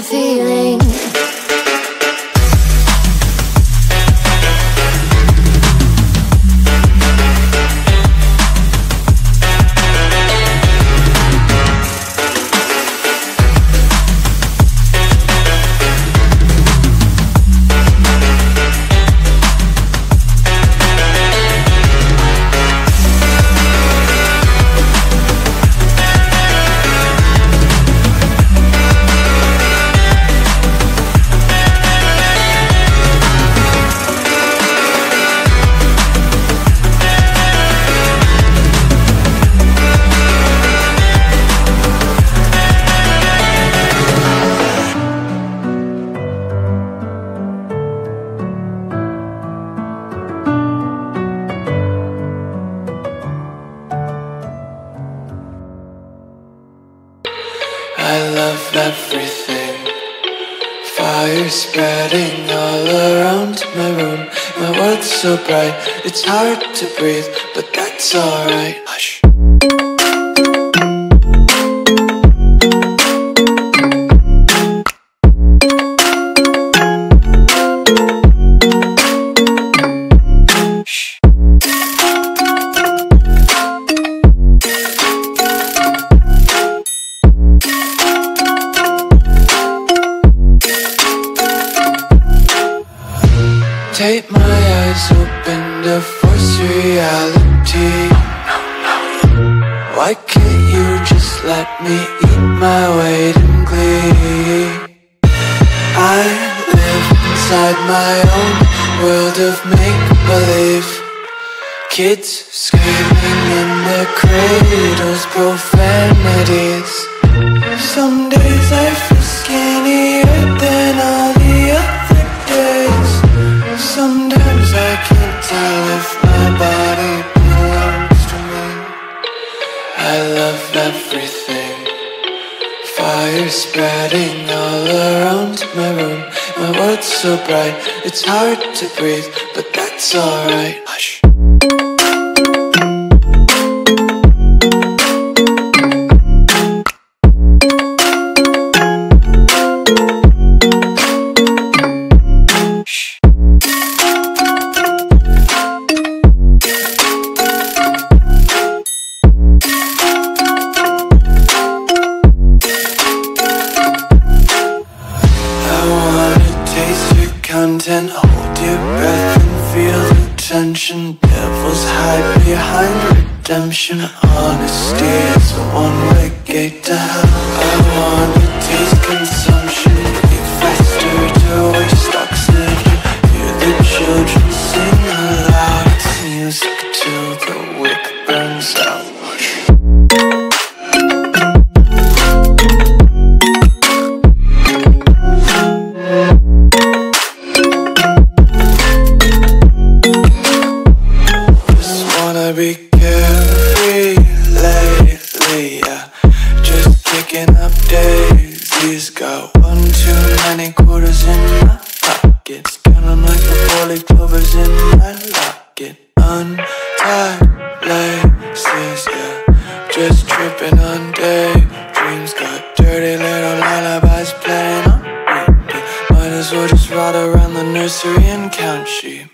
the feeling. I love everything. Fire spreading all around my room. My world's so bright, it's hard to breathe, but that's alright. Hush. Take my eyes open to force reality. Why can't you just let me eat my weight in glee? I live inside my own world of make-believe. Kids screaming in their cradles, profanities. Some days I feel skinnier than all the other days. Sometimes I can't tell if my body belongs to me. I love everything. Fire spreading all around my room. My world's so bright, it's hard to breathe, but that's alright. Hush. Content, hold your breath and feel the tension. Devils hide behind redemption. Honesty is a one-way gate to hell. I wanna taste consumption. Breathe faster to waste oxygen. Hear the children sing aloud. It's music till the wick burns out. Be carefree lately, yeah. Just picking up daisies. Got one too many quarters in my pockets. Count 'em like the 4-leaf clovers in my locket. Untied laces, yeah. Just tripping on daydreams. Got dirty little lullabies playing on repeat. Might as well just ride around the nursery and count sheep.